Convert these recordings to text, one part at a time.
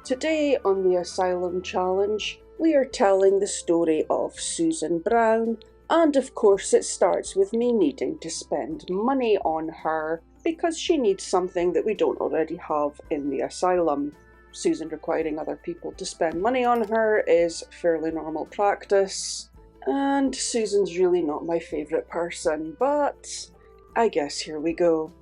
Today on the Asylum Challenge, we are telling the story of Susan Brown, and of course it starts with me needing to spend money on her because she needs something that we don't already have in the asylum. Susan requiring other people to spend money on her is fairly normal practice, and Susan's really not my favourite person, but I guess here we go.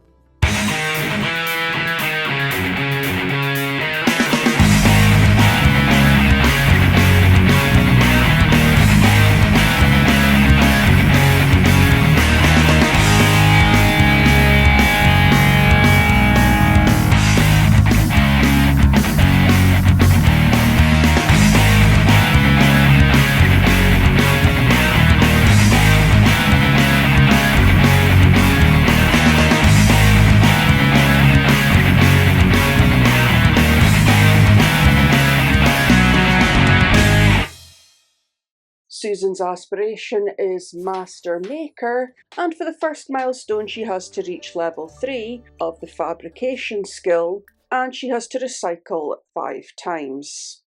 Susan's aspiration is Master Maker, and for the first milestone she has to reach level 3 of the fabrication skill, and she has to recycle 5 times.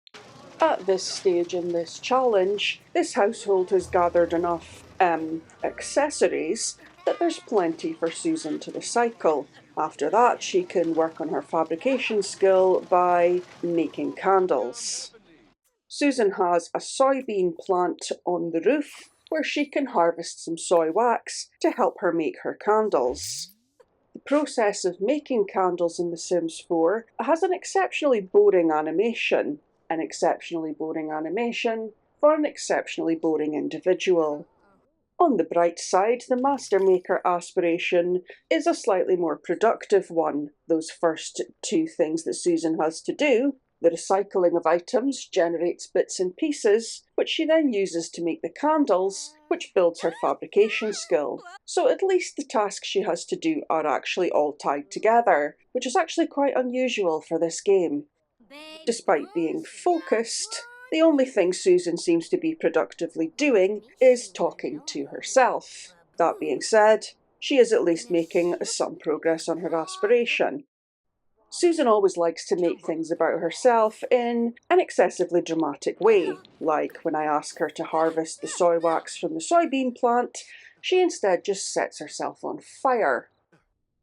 At this stage in this challenge, this household has gathered enough accessories that there's plenty for Susan to recycle. After that, she can work on her fabrication skill by making candles. Susan has a soybean plant on the roof where she can harvest some soy wax to help her make her candles. The process of making candles in The Sims 4 has an exceptionally boring animation. An exceptionally boring animation for an exceptionally boring individual. On the bright side, the Master Maker aspiration is a slightly more productive one. Those first 2 things that Susan has to do, the recycling of items generates bits and pieces, which she then uses to make the candles, which builds her fabrication skill. So at least the tasks she has to do are actually all tied together, which is actually quite unusual for this game. Despite being focused, the only thing Susan seems to be productively doing is talking to herself. That being said, she is at least making some progress on her aspiration. Susan always likes to make things about herself in an excessively dramatic way, like when I ask her to harvest the soy wax from the soybean plant, she instead just sets herself on fire.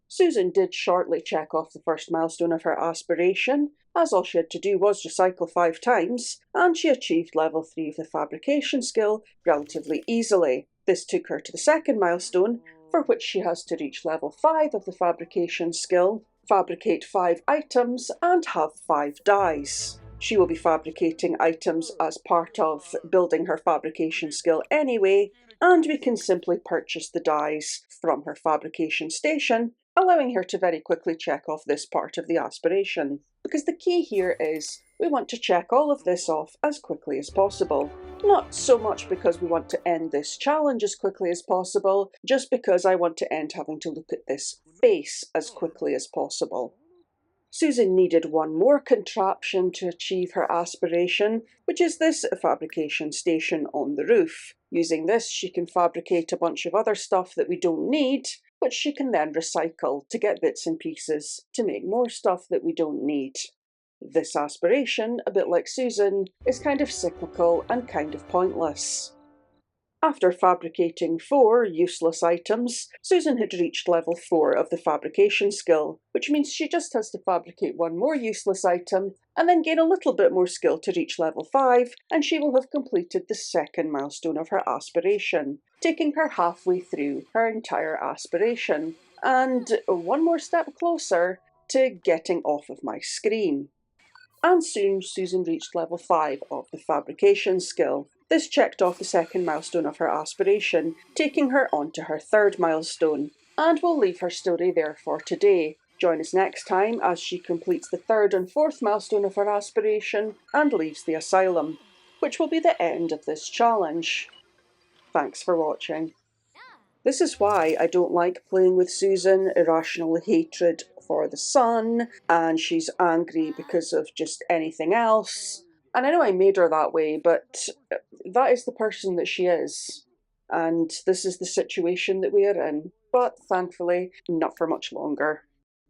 Susan did shortly check off the first milestone of her aspiration, as all she had to do was recycle 5 times, and she achieved level 3 of the fabrication skill relatively easily. This took her to the second milestone, for which she has to reach level 5 of the fabrication skill, fabricate 5 items, and have 5 dyes. She will be fabricating items as part of building her fabrication skill anyway, and we can simply purchase the dyes from her fabrication station, allowing her to very quickly check off this part of the aspiration. Because the key here is we want to check all of this off as quickly as possible. Not so much because we want to end this challenge as quickly as possible, just because I want to end having to look at this face as quickly as possible. Susan needed one more contraption to achieve her aspiration, which is this fabrication station on the roof. Using this, she can fabricate a bunch of other stuff that we don't need, which she can then recycle to get bits and pieces to make more stuff that we don't need. This aspiration, a bit like Susan, is kind of cyclical and kind of pointless. After fabricating 4 useless items, Susan had reached level 4 of the fabrication skill, which means she just has to fabricate 1 more useless item and then gain a little bit more skill to reach level 5, and she will have completed the second milestone of her aspiration, taking her halfway through her entire aspiration, and 1 more step closer to getting off of my screen. And soon Susan reached level 5 of the fabrication skill. This checked off the second milestone of her aspiration, taking her on to her 3rd milestone. And we'll leave her story there for today. Join us next time as she completes the 3rd and 4th milestone of her aspiration and leaves the asylum, which will be the end of this challenge. Thanks for watching. This is why I don't like playing with Susan. Irrational hatred for the sun, and she's angry because of just anything else. And I know I made her that way, but that is the person that she is. And this is the situation that we are in. But thankfully, not for much longer.